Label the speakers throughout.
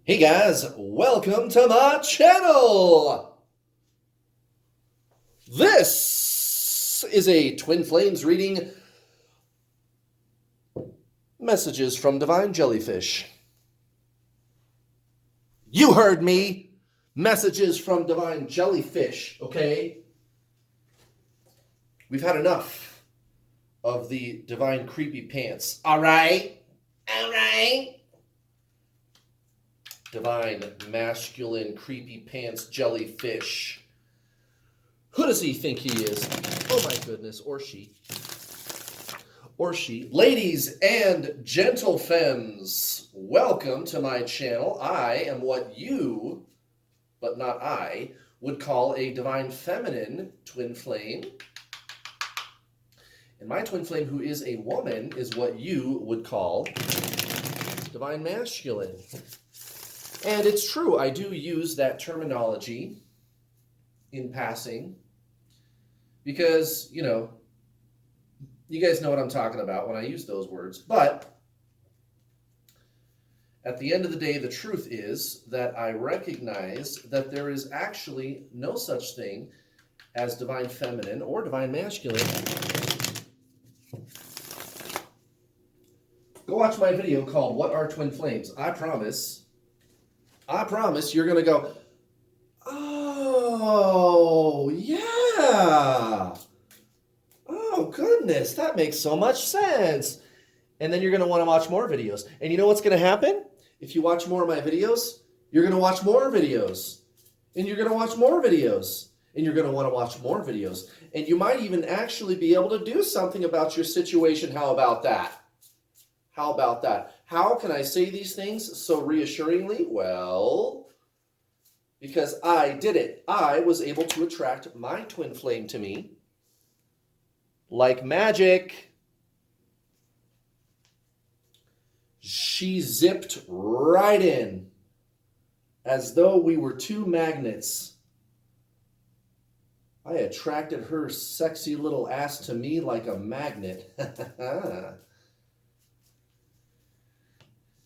Speaker 1: Hey guys, welcome to my channel! This is a Twin Flames reading, Messages from Divine Jellyfish. You heard me! Messages from Divine Jellyfish, okay? We've had enough of the Divine Creepy Pants, alright? Alright? Divine Masculine Creepy Pants Jellyfish. Who does he think he is? Oh my goodness, or she. Or she. Ladies and gentle femmes, welcome to my channel. I am what you, but not I, would call a divine feminine twin flame. And my twin flame, who is a woman, is what you would call divine masculine. And it's true, I do use that terminology in passing because, you guys know what I'm talking about when I use those words. But at the end of the day, the truth is that I recognize that there is actually no such thing as divine feminine or divine masculine. Go watch my video called What Are Twin Flames? I promise you're going to go, oh, yeah. Oh, goodness, that makes so much sense. And then you're going to want to watch more videos. And you know what's going to happen? If you watch more of my videos, you're going to watch more videos. And you're going to watch more videos. And you're going to want to watch more videos. And you might even actually be able to do something about your situation. How about that? How about that? How can I say these things so reassuringly? Well, because I did it. I was able to attract my twin flame to me like magic. She zipped right in as though we were two magnets. I attracted her sexy little ass to me like a magnet.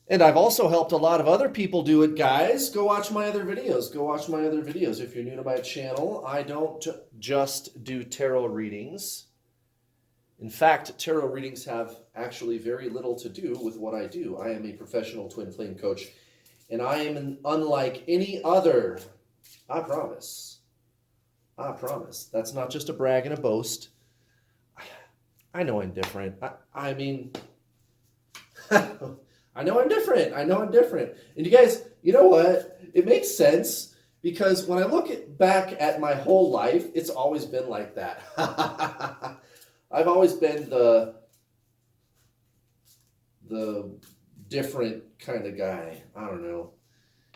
Speaker 1: And I've also helped a lot of other people do it, guys. Go watch my other videos. Go watch my other videos. If you're new to my channel, I don't just do tarot readings. In fact, tarot readings have actually very little to do with what I do. I am a professional twin flame coach, and I am unlike any other. I promise. I promise. That's not just a brag and a boast. I know I'm different. I mean... I know I'm different. I know I'm different. And you guys, you know what? It makes sense because when I look back at my whole life, it's always been like that. I've always been the different kind of guy. I don't know.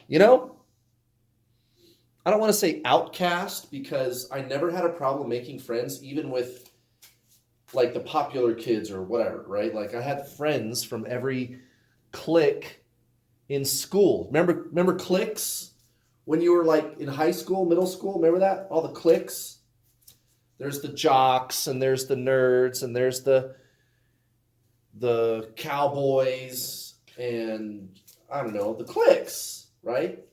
Speaker 1: I don't want to say outcast because I never had a problem making friends, even with like the popular kids or whatever, right? Like I had friends from every clique in school. Remember cliques when you were like in high school, middle school? Remember that? All the cliques. There's the jocks and there's the nerds and there's the cowboys and I don't know, the cliques, right?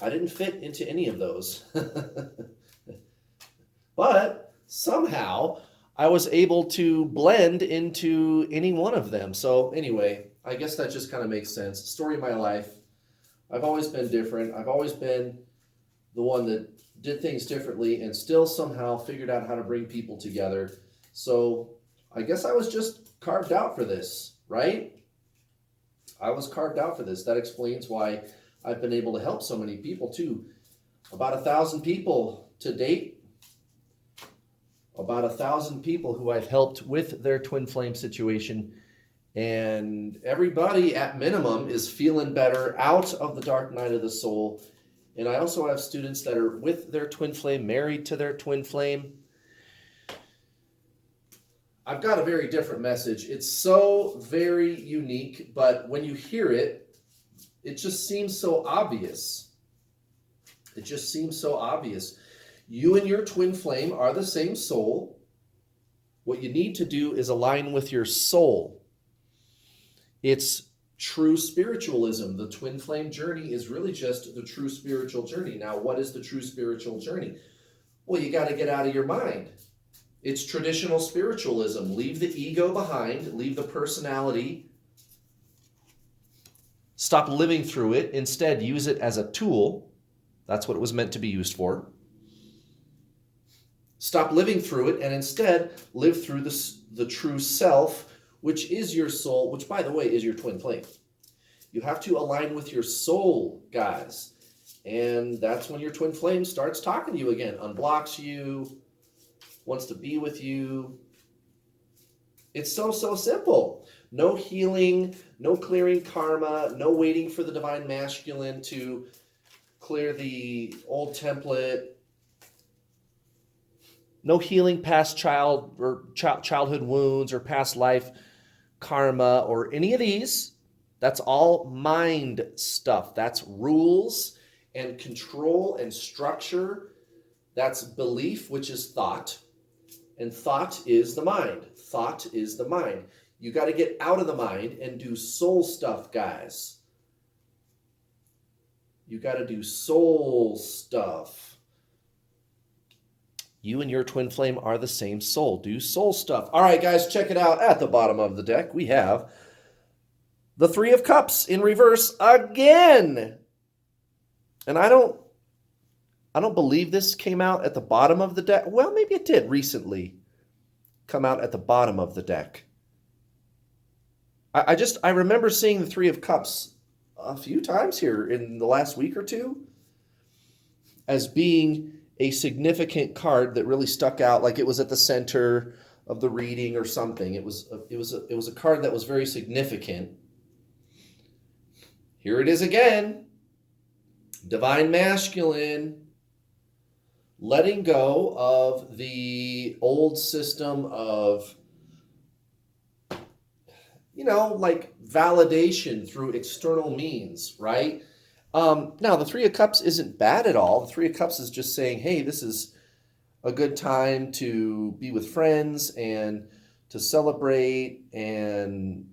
Speaker 1: I didn't fit into any of those. But somehow I was able to blend into any one of them. So anyway, I guess that just kind of makes sense. Story of my life. I've always been different. I've always been the one that did things differently and still somehow figured out how to bring people together. So I guess I was just carved out for this, right? I was carved out for this. That explains why I've been able to help so many people too. About 1,000 people to date. About 1,000 people who I've helped with their twin flame situation. And everybody at minimum is feeling better out of the dark night of the soul. And I also have students that are with their twin flame, married to their twin flame. I've got a very different message. It's so very unique, but when you hear it, it just seems so obvious. It just seems so obvious. You and your twin flame are the same soul. What you need to do is align with your soul. It's true spiritualism. The twin flame journey is really just the true spiritual journey. Now, what is the true spiritual journey? Well, you got to get out of your mind. It's traditional spiritualism. Leave the ego behind, leave the personality. Stop living through it. Instead, use it as a tool. That's what it was meant to be used for. Stop living through it and instead live through the true self, which is your soul, which, by the way, is your twin flame. You have to align with your soul, guys. And that's when your twin flame starts talking to you again, unblocks you, wants to be with you. It's so simple. No healing, no clearing karma, no waiting for the divine masculine to clear the old template. No healing past childhood wounds or past life karma or any of these. That's all mind stuff. That's rules and control and structure. That's belief, which is thought. And thought is the mind. Thought is the mind. You got to get out of the mind and do soul stuff, guys. You got to do soul stuff. You and your twin flame are the same soul. Do soul stuff. All right, guys, check it out. At the bottom of the deck, we have the Three of Cups in reverse again. And I don't believe this came out at the bottom of the deck. Well, maybe it did recently come out at the bottom of the deck. I remember seeing the Three of Cups a few times here in the last week or two as being a significant card that really stuck out, like it was at the center of the reading or something. It was a card that was very significant. Here it is again. Divine masculine, letting go of the old system of, like validation through external means, right? Now, the Three of Cups isn't bad at all. The Three of Cups is just saying, hey, this is a good time to be with friends and to celebrate and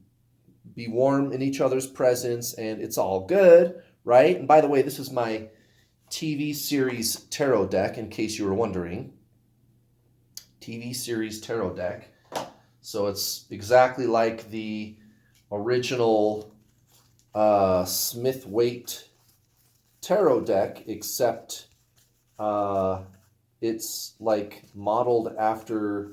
Speaker 1: be warm in each other's presence, and it's all good, right? And by the way, this is my TV series tarot deck, in case you were wondering. TV series tarot deck. So it's exactly like the original Smith-Waite tarot deck, except it's like modeled after,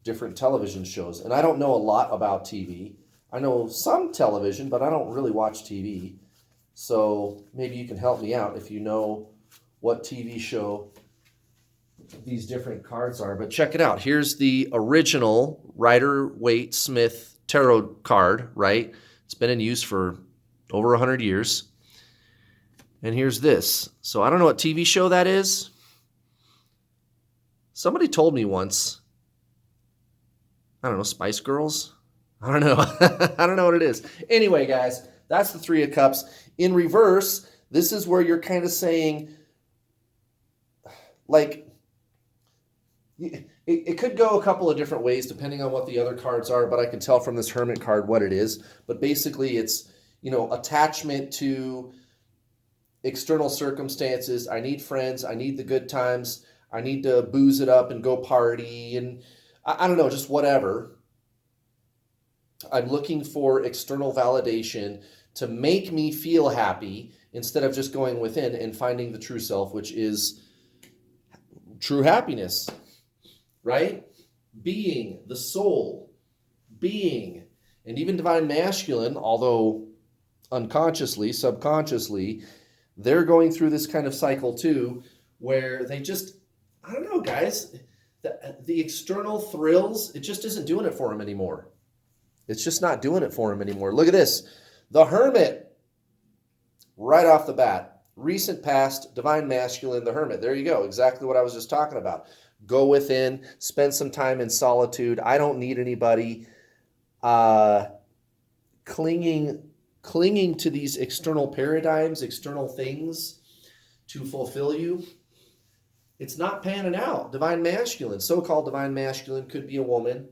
Speaker 1: different television shows. And I don't know a lot about TV. I know some television, but I don't really watch TV. So maybe you can help me out if you know what TV show these different cards are. But check it out. Here's the original Rider-Waite-Smith tarot card, right? It's been in use for over 100 years. And here's this. So I don't know what TV show that is. Somebody told me once. I don't know, Spice Girls? I don't know. I don't know what it is. Anyway, guys, that's the Three of Cups. In reverse, this is where you're kind of saying, like, it could go a couple of different ways depending on what the other cards are, but I can tell from this Hermit card what it is. But basically it's, attachment to external circumstances. I need friends. I need the good times. I need to booze it up and go party. And I don't know, just whatever. I'm looking for external validation to make me feel happy instead of just going within and finding the true self, which is true happiness, right? Being, the soul, being, and even divine masculine, although unconsciously, subconsciously, they're going through this kind of cycle too, where they just, I don't know, guys, the external thrills, it just isn't doing it for them anymore. It's just not doing it for him anymore. Look at this. The Hermit. Right off the bat. Recent past, divine masculine, the Hermit. There you go. Exactly what I was just talking about. Go within. Spend some time in solitude. I don't need anybody. Clinging to these external paradigms, external things to fulfill you. It's not panning out. Divine masculine, so-called divine masculine, could be a woman,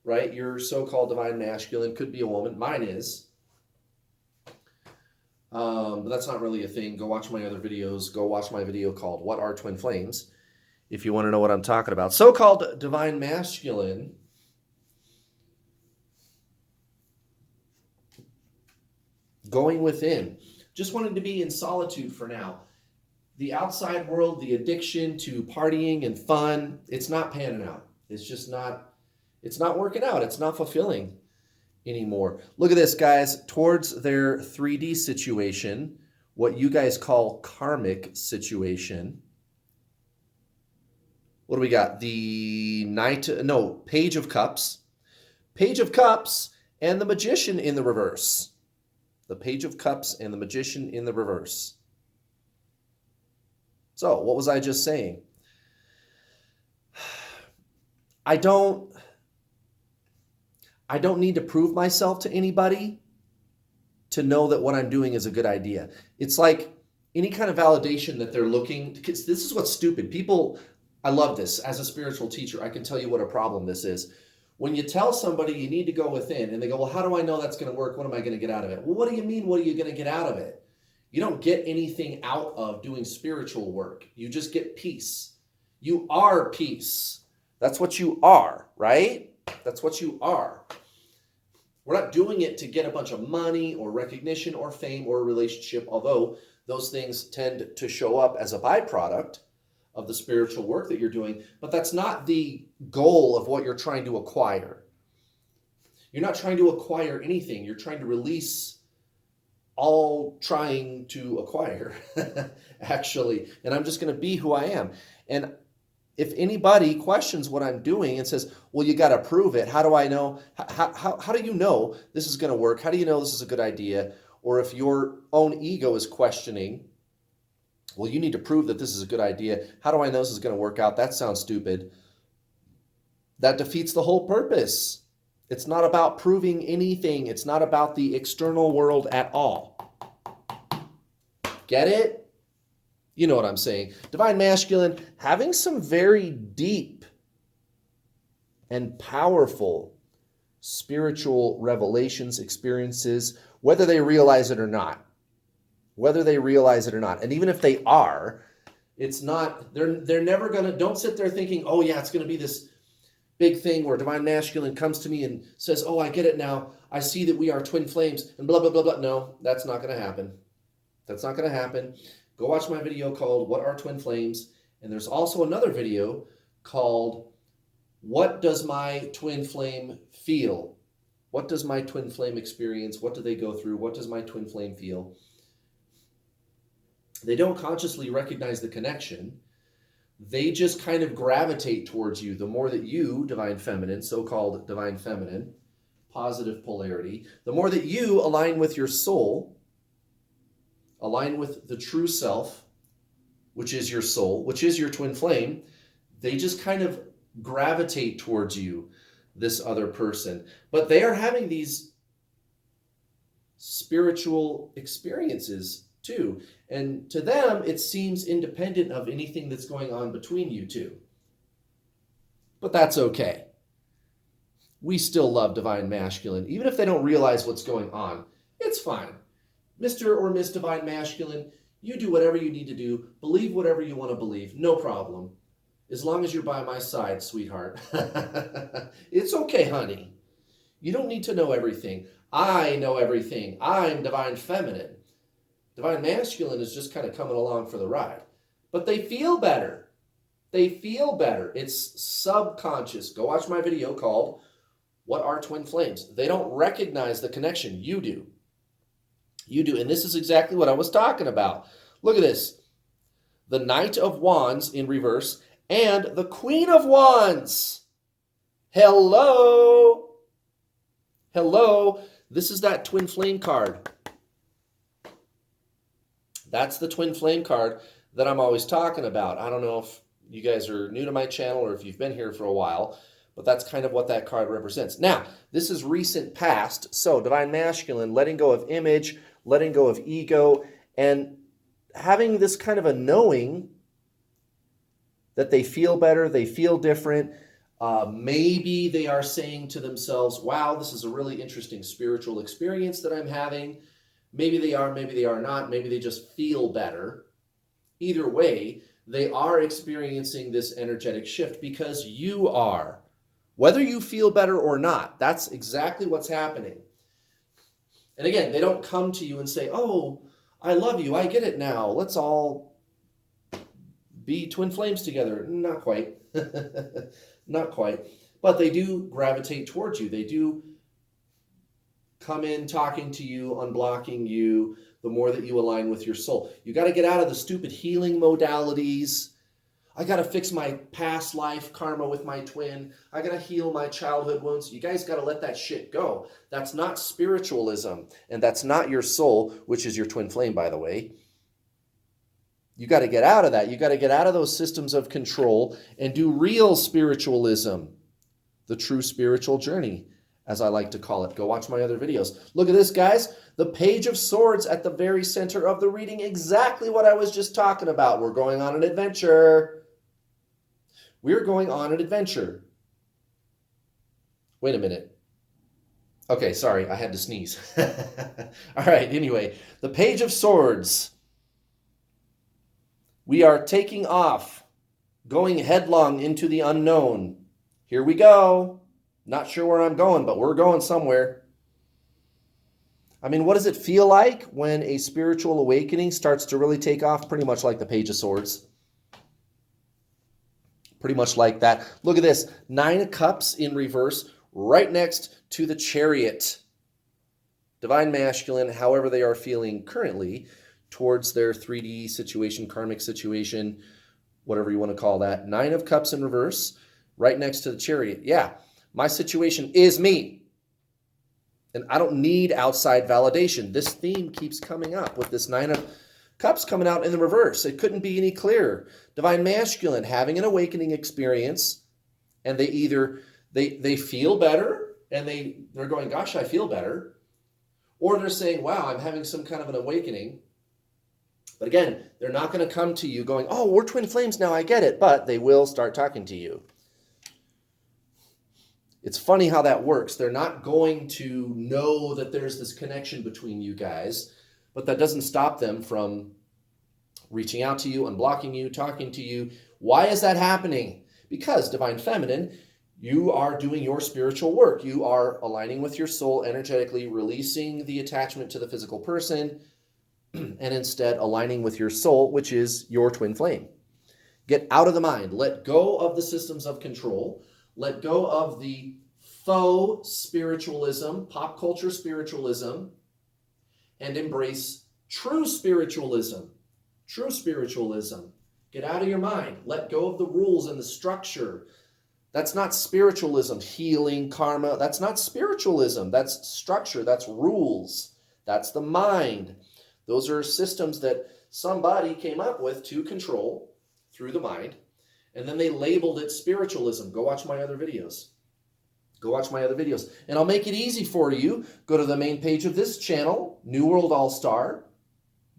Speaker 1: right? Your so-called divine masculine could be a woman. Mine is. But that's not really a thing. Go watch my other videos. Go watch my video called What Are Twin Flames? If you want to know what I'm talking about. So-called divine masculine going within, just wanted to be in solitude for now. The outside world, the addiction to partying and fun, it's not panning out. It's just not, it's not working out. It's not fulfilling anymore. Look at this, guys. Towards their 3D situation, what you guys call karmic situation. What do we got? The Page of Cups. Page of Cups and the Magician in the reverse. The Page of Cups and the Magician in the reverse. So, what was I just saying? I don't need to prove myself to anybody to know that what I'm doing is a good idea. It's like any kind of validation that they're looking, because this is what's stupid. People, I love this. As a spiritual teacher, I can tell you what a problem this is. When you tell somebody you need to go within and they go, well, how do I know that's going to work? What am I going to get out of it? Well, what do you mean? What are you going to get out of it? You don't get anything out of doing spiritual work. You just get peace. You are peace. That's what you are, right? That's what you are. We're not doing it to get a bunch of money or recognition or fame or a relationship, although those things tend to show up as a byproduct of the spiritual work that you're doing, but that's not the goal of what you're trying to acquire. You're not trying to acquire anything. You're trying to release all trying to acquire, actually. And I'm just going to be who I am. And if anybody questions what I'm doing and says, well, you got to prove it. How do I know? How do you know this is going to work? How do you know this is a good idea? Or if your own ego is questioning, well, you need to prove that this is a good idea. How do I know this is going to work out? That sounds stupid. That defeats the whole purpose. It's not about proving anything. It's not about the external world at all. Get it? You know what I'm saying. Divine masculine, having some very deep and powerful spiritual revelations, experiences, whether they realize it or not. Whether they realize it or not. And even if they are, it's not, they're never going to, don't sit there thinking, oh yeah, it's going to be this big thing where divine masculine comes to me and says, oh, I get it now. I see that we are twin flames and blah, blah, blah, blah. No, that's not going to happen. That's not going to happen. Go watch my video called What Are Twin Flames? And there's also another video called What Does My Twin Flame Feel? What does my twin flame experience? What do they go through? What does my twin flame feel? They don't consciously recognize the connection. They just kind of gravitate towards you. The more that you, divine feminine, so-called divine feminine, positive polarity, the more that you align with your soul, align with the true self, which is your soul, which is your twin flame, they just kind of gravitate towards you, this other person. But they are having these spiritual experiences too. And to them, it seems independent of anything that's going on between you two. But that's okay. We still love divine masculine. Even if they don't realize what's going on, it's fine. Mr. or Miss Divine Masculine, you do whatever you need to do. Believe whatever you want to believe. No problem. As long as you're by my side, sweetheart. It's okay, honey. You don't need to know everything. I know everything. I'm Divine Feminine. Divine Masculine is just kind of coming along for the ride. But they feel better. They feel better. It's subconscious. Go watch my video called What Are Twin Flames? They don't recognize the connection. You do. You do. And this is exactly what I was talking about. Look at this. The Knight of Wands in reverse and the Queen of Wands. Hello. Hello. This is that twin flame card. That's the twin flame card that I'm always talking about. I don't know if you guys are new to my channel or if you've been here for a while, but that's kind of what that card represents. Now, this is recent past. So divine masculine, letting go of image, letting go of ego, and having this kind of a knowing that they feel better, they feel different. Maybe they are saying to themselves, wow, this is a really interesting spiritual experience that I'm having. Maybe they are not. Maybe they just feel better. Either way, they are experiencing this energetic shift because you are. Whether you feel better or not, that's exactly what's happening. And again, they don't come to you and say, oh, I love you. I get it now. Let's all be twin flames together. Not quite. Not quite. But they do gravitate towards you. They do come in talking to you, unblocking you, the more that you align with your soul. You got to get out of the stupid healing modalities. I got to fix my past life karma with my twin. I got to heal my childhood wounds. You guys got to let that shit go. That's not spiritualism, and that's not your soul, which is your twin flame, by the way. You got to get out of that. You got to get out of those systems of control and do real spiritualism, the true spiritual journey, as I like to call it. Go watch my other videos. Look at this, guys. The Page of Swords at the very center of the reading. Exactly what I was just talking about. We're going on an adventure. We're going on an adventure. Wait a minute. Okay, sorry. I had to sneeze. All right, anyway. The Page of Swords. We are taking off, going headlong into the unknown. Here we go. Not sure where I'm going, but we're going somewhere. I mean, what does it feel like when a spiritual awakening starts to really take off? Pretty much like the Page of Swords. Pretty much like that. Look at this. 9 of Cups in reverse, right next to the Chariot. Divine Masculine, however they are feeling currently towards their 3D situation, karmic situation, whatever you want to call that. 9 of Cups in reverse, right next to the Chariot. Yeah, my situation is me. And I don't need outside validation. This theme keeps coming up with this 9 of Cups coming out in the reverse. It couldn't be any clearer. Divine Masculine having an awakening experience, and they either they feel better and they're going, gosh, I feel better. Or they're saying, wow, I'm having some kind of an awakening. But again, they're not going to come to you going, oh, we're twin flames now, I get it. But they will start talking to you. It's funny how that works. They're not going to know that there's this connection between you guys, but that doesn't stop them from reaching out to you, unblocking you, talking to you. Why is that happening? Because Divine Feminine, you are doing your spiritual work. You are aligning with your soul energetically, releasing the attachment to the physical person, and instead aligning with your soul, which is your twin flame. Get out of the mind. Let go of the systems of control. Let go of the faux spiritualism, pop culture spiritualism, and embrace true spiritualism. True spiritualism. Get out of your mind. Let go of the rules and the structure. That's not spiritualism, healing, karma. That's not spiritualism. That's structure. That's rules. That's the mind. Those are systems that somebody came up with to control through the mind, and then they labeled it spiritualism. Go watch my other videos. Go watch my other videos. And I'll make it easy for you. Go to the main page of this channel, New World All-Star.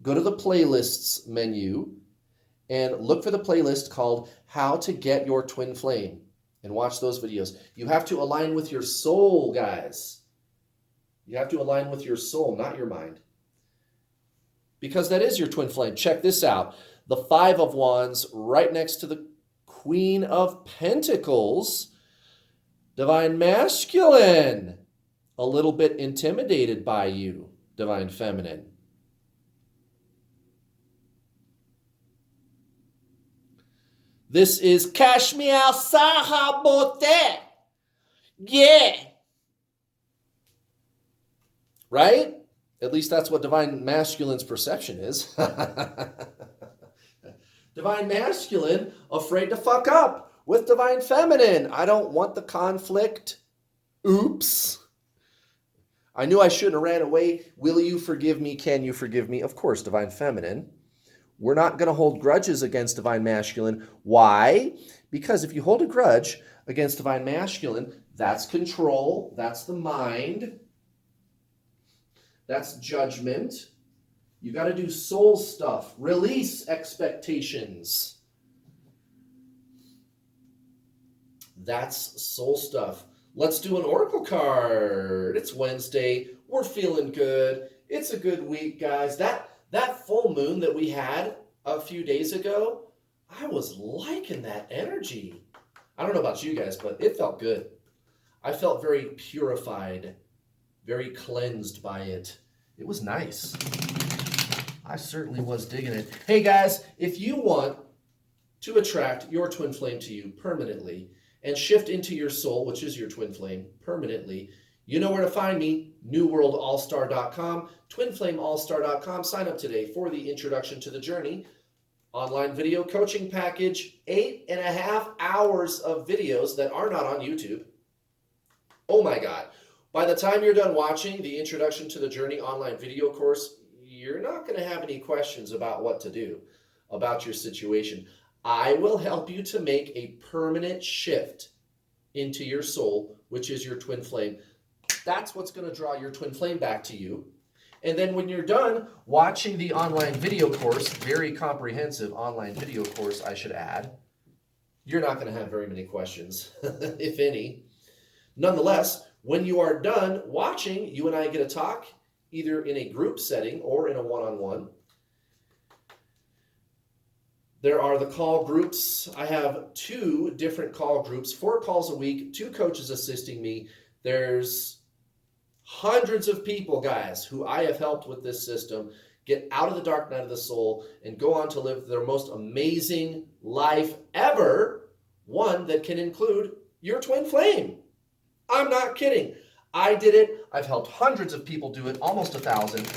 Speaker 1: Go to the playlists menu and look for the playlist called How to Get Your Twin Flame, and watch those videos. You have to align with your soul, guys. You have to align with your soul, not your mind. Because that is your twin flame. Check this out. The 5 of Wands right next to the Queen of Pentacles. Divine Masculine. A little bit intimidated by you, Divine Feminine. This is Kashmir Sahabote. Yeah. Right? At least that's what Divine Masculine's perception is. Divine Masculine, afraid to fuck up with Divine Feminine. I don't want the conflict. Oops. I knew I shouldn't have ran away. Will you forgive me? Can you forgive me? Of course, Divine Feminine. We're not going to hold grudges against Divine Masculine. Why? Because if you hold a grudge against Divine Masculine, that's control. That's the mind. That's judgment. You got to do soul stuff. Release expectations. That's soul stuff. Let's do an oracle card. It's Wednesday. We're feeling good. It's a good week, guys. That full moon that we had a few days ago, I was liking that energy. I don't know about you guys, but it felt good. I felt very purified, very cleansed by it. It was nice. I certainly was digging it. Hey guys, if you want to attract your twin flame to you permanently and shift into your soul, which is your twin flame, permanently, you know where to find me, newworldallstar.com, twinflameallstar.com. Sign up today for the Introduction to the Journey online video coaching package, 8.5 hours of videos that are not on YouTube. Oh my God. By the time you're done watching the Introduction to the Journey online video course, you're not going to have any questions about what to do about your situation. I will help you to make a permanent shift into your soul, which is your twin flame. That's what's going to draw your twin flame back to you. And then when you're done watching the online video course, very comprehensive online video course, I should add, you're not going to have very many questions, if any. Nonetheless, when you are done watching, you and I get to talk either in a group setting or in a one-on-one. There are the call groups. I have 2 different call groups, 4 calls a week, 2 coaches assisting me. There's hundreds of people, guys, who I have helped with this system get out of the dark night of the soul and go on to live their most amazing life ever, one that can include your twin flame. I'm not kidding. I did it. I've helped hundreds of people do it, almost 1,000.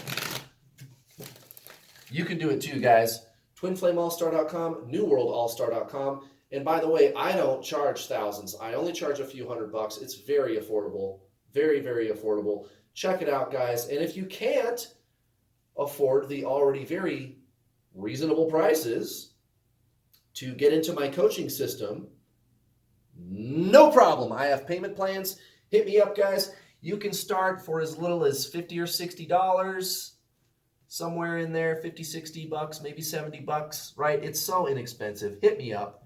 Speaker 1: You can do it too, guys. twinflameallstar.com, newworldallstar.com. And by the way, I don't charge thousands. I only charge a few $100. It's very affordable. Very, very affordable. Check it out, guys. And if you can't afford the already very reasonable prices to get into my coaching system, no problem. I have payment plans. Hit me up, guys. You can start for as little as $50 or $60, somewhere in there, 50, 60 bucks, maybe 70 bucks, right? It's so inexpensive. Hit me up.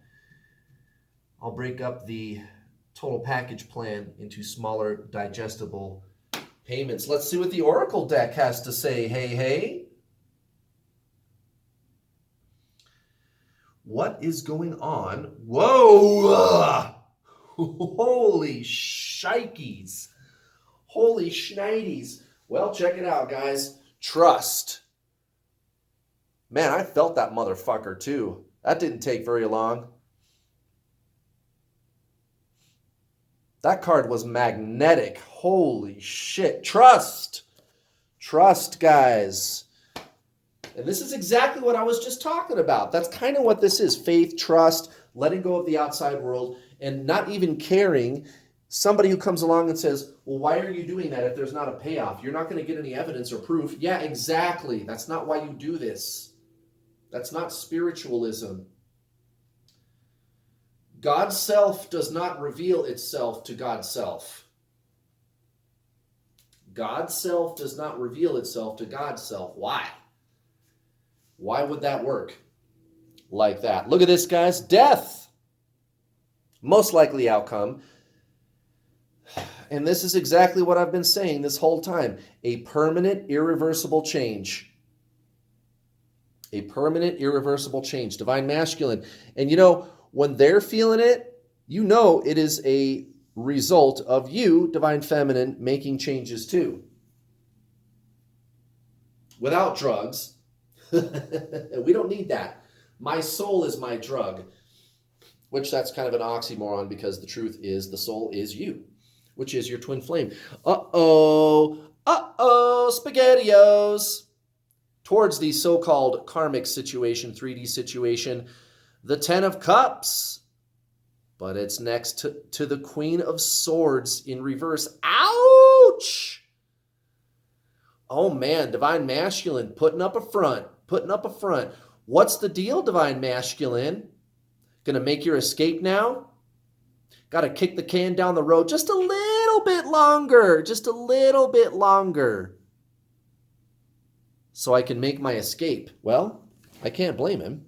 Speaker 1: I'll break up the total package plan into smaller, digestible payments. Let's see what the Oracle deck has to say. Hey, hey. What is going on? Whoa! Holy shikeys. Holy schnidies. Well, check it out, guys. Trust. Man, I felt that motherfucker too. That didn't take very long. That card was magnetic. Holy shit. Trust. Trust, guys. And this is exactly what I was just talking about. That's kind of what this is. Faith, trust, letting go of the outside world, and not even caring. Somebody who comes along and says, well, why are you doing that if there's not a payoff? You're not going to get any evidence or proof. Yeah, exactly. That's not why you do this. That's not spiritualism. God's self does not reveal itself to God's self. God's self does not reveal itself to God's self. Why? Why would that work like that? Look at this, guys. Death. Most likely outcome. And this is exactly what I've been saying this whole time. A permanent, irreversible change. A permanent, irreversible change. Divine masculine. And you know, when they're feeling it, you know it is a result of you, divine feminine, making changes too. Without drugs. We don't need that. My soul is my drug. Which that's kind of an oxymoron because the truth is the soul is you. Which is your twin flame. Uh-oh, SpaghettiOs. Towards the so-called karmic situation, 3D situation, the 10 of Cups. But it's next to the Queen of Swords in reverse. Ouch! Oh man, Divine Masculine putting up a front. What's the deal, Divine Masculine? Gonna make your escape now? Got to kick the can down the road just a little bit longer. So I can make my escape. Well, I can't blame him.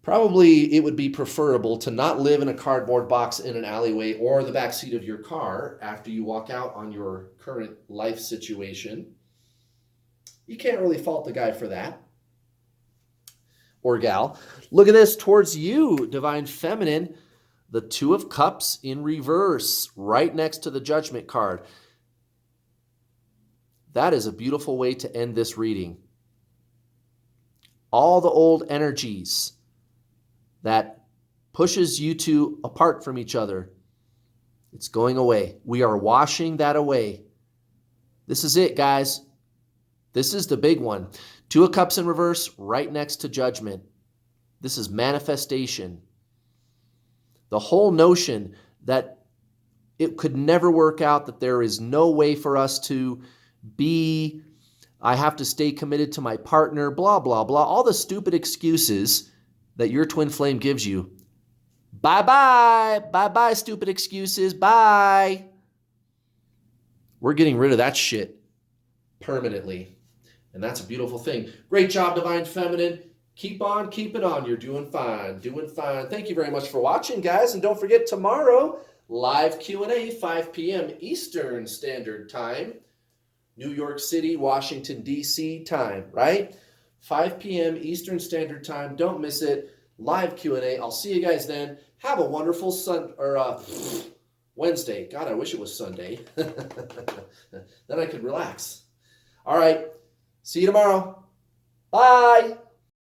Speaker 1: Probably it would be preferable to not live in a cardboard box in an alleyway or the back seat of your car after you walk out on your current life situation. You can't really fault the guy for that. Or gal. Look at this towards you, Divine Feminine. The Two of Cups in reverse, right next to the Judgment card. That is a beautiful way to end this reading. All the old energies that pushes you two apart from each other, it's going away. We are washing that away. This is it, guys. This is the big one. Two of Cups in reverse, right next to Judgment. This is manifestation. The whole notion that it could never work out, that there is no way for us to be, I have to stay committed to my partner, blah, blah, blah. All the stupid excuses that your twin flame gives you. Bye-bye. Bye-bye, stupid excuses. Bye. We're getting rid of that shit permanently. And that's a beautiful thing. Great job, Divine Feminine. Keep on keeping on. You're doing fine. Doing fine. Thank you very much for watching, guys. And don't forget, tomorrow, live Q&A, 5 p.m. Eastern Standard Time. New York City, Washington, D.C. time, right? 5 p.m. Eastern Standard Time. Don't miss it. Live Q&A. I'll see you guys then. Have a wonderful Wednesday. God, I wish it was Sunday. Then I could relax. All right. See you tomorrow. Bye.